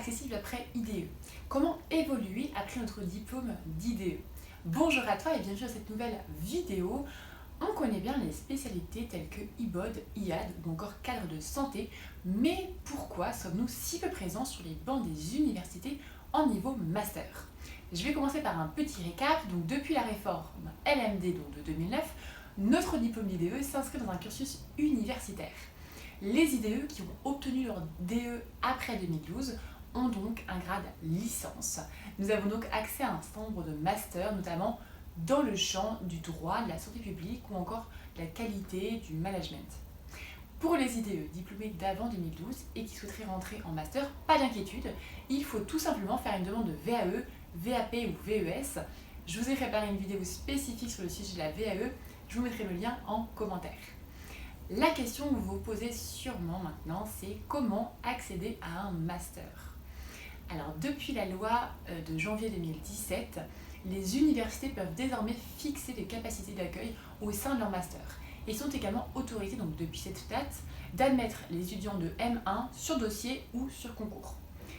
accessible après IDE? Comment évoluer après notre diplôme d'IDE? Bonjour à toi et bienvenue dans cette nouvelle vidéo. On connaît bien les spécialités telles que IBOD, IAD ou encore cadre de santé, mais pourquoi sommes-nous si peu présents sur les bancs des universités en niveau master? Je vais commencer par un petit récap. Donc, depuis la réforme LMD donc de 2009, notre diplôme d'IDE s'inscrit dans un cursus universitaire. Les IDE qui ont obtenu leur DE après 2012 ont donc un grade licence. Nous avons donc accès à un certain nombre de masters, notamment dans le champ du droit, de la santé publique ou encore de la qualité du management. Pour les IDE diplômés d'avant 2012 et qui souhaiteraient rentrer en master, pas d'inquiétude, il faut tout simplement faire une demande de VAE, VAP ou VES. Je vous ai préparé une vidéo spécifique sur le sujet de la VAE, je vous mettrai le lien en commentaire. La question que vous vous posez sûrement maintenant, c'est comment accéder à un master? Alors, depuis la loi de janvier 2017, les universités peuvent désormais fixer les capacités d'accueil au sein de leur master et sont également autorisées, donc depuis cette date, d'admettre les étudiants de M1 sur dossier ou sur concours.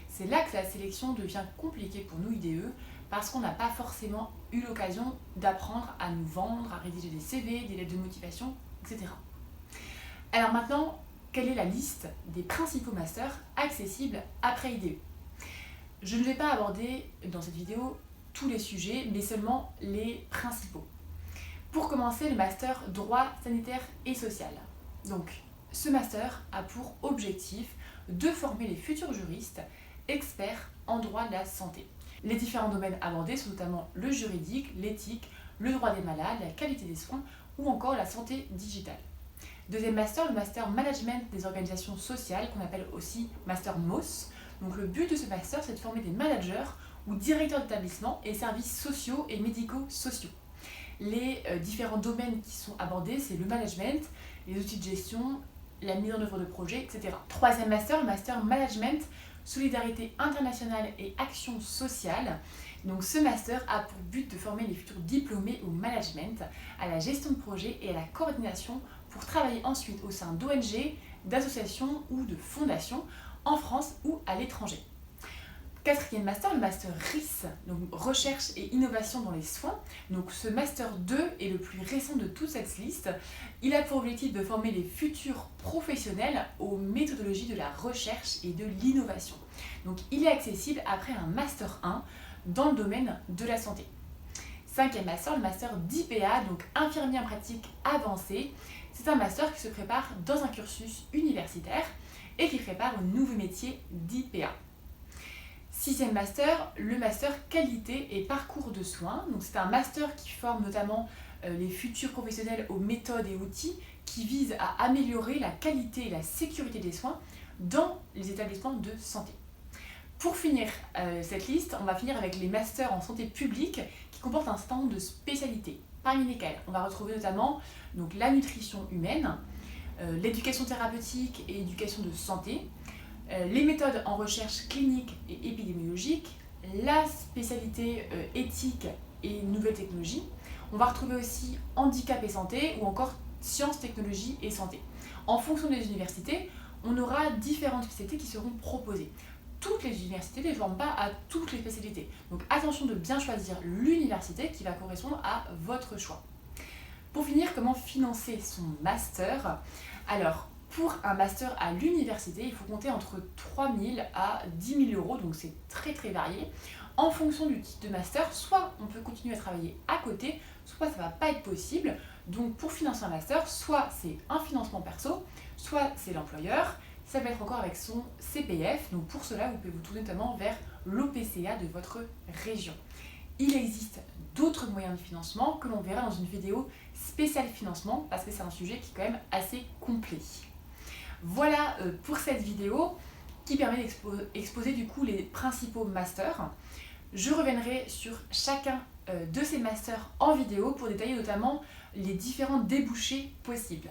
C'est là que la sélection devient compliquée pour nous IDE parce qu'on n'a pas forcément eu l'occasion d'apprendre à nous vendre, à rédiger des CV, des lettres de motivation, etc. Alors maintenant, quelle est la liste des principaux masters accessibles après IDE? Je ne vais pas aborder dans cette vidéo tous les sujets, mais seulement les principaux. Pour commencer, le master droit sanitaire et social. Donc, ce master a pour objectif de former les futurs juristes experts en droit de la santé. Les différents domaines abordés sont notamment le juridique, l'éthique, le droit des malades, la qualité des soins ou encore la santé digitale. Deuxième master, le master management des organisations sociales, qu'on appelle aussi master MOS. Donc le but de ce master, c'est de former des managers ou directeurs d'établissements et services sociaux et médico-sociaux. Les différents domaines qui sont abordés, c'est le management, les outils de gestion, la mise en œuvre de projets, etc. Troisième master, le master management, solidarité internationale et action sociale. Donc ce master a pour but de former les futurs diplômés au management, à la gestion de projet et à la coordination pour travailler ensuite au sein d'ONG, d'associations ou de fondations en France ou à l'étranger. Quatrième master, le master RIS, donc recherche et innovation dans les soins. Donc ce master 2 est le plus récent de toute cette liste. Il a pour objectif de former les futurs professionnels aux méthodologies de la recherche et de l'innovation. Donc il est accessible après un master 1 dans le domaine de la santé. Cinquième master, le master d'IPA, donc infirmier en pratique avancée. C'est un master qui se prépare dans un cursus universitaire et qui prépare au nouveau métier d'IPA. Sixième master, le master qualité et parcours de soins. Donc c'est un master qui forme notamment les futurs professionnels aux méthodes et outils qui visent à améliorer la qualité et la sécurité des soins dans les établissements de santé. Pour finir cette liste, on va finir avec les masters en santé publique qui comportent un certain nombre de spécialités, parmi lesquelles on va retrouver notamment donc, la nutrition humaine, l'éducation thérapeutique et éducation de santé, les méthodes en recherche clinique et épidémiologique, la spécialité éthique et nouvelles technologies. On va retrouver aussi handicap et santé ou encore sciences, technologies et santé. En fonction des universités, on aura différentes spécialités qui seront proposées. Toutes les universités ne forment pas à toutes les spécialités. Donc attention de bien choisir l'université qui va correspondre à votre choix. Pour finir, comment financer son master? Alors, pour un master à l'université, il faut compter entre 3 000 à 10 000 euros, donc c'est très varié. En fonction du type de master, soit on peut continuer à travailler à côté, soit ça ne va pas être possible. Donc pour financer un master, soit c'est un financement perso, soit c'est l'employeur. Ça peut être encore avec son CPF, donc pour cela, vous pouvez vous tourner notamment vers l'OPCA de votre région. Il existe d'autres moyens de financement que l'on verra dans une vidéo spéciale financement parce que c'est un sujet qui est quand même assez complet. Voilà pour cette vidéo qui permet d'exposer du coup les principaux masters. Je reviendrai sur chacun de ces masters en vidéo pour détailler notamment les différents débouchés possibles.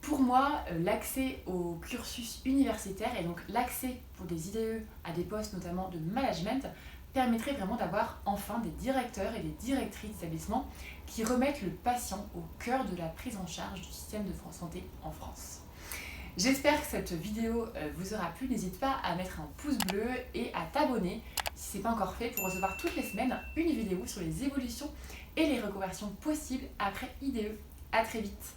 Pour moi, l'accès au cursus universitaire et donc l'accès pour des IDE à des postes notamment de management permettrait vraiment d'avoir enfin des directeurs et des directrices d'établissements qui remettent le patient au cœur de la prise en charge du système de santé en France. J'espère que cette vidéo vous aura plu. N'hésite pas à mettre un pouce bleu et à t'abonner si ce n'est pas encore fait pour recevoir toutes les semaines une vidéo sur les évolutions et les reconversions possibles après IDE. À très vite.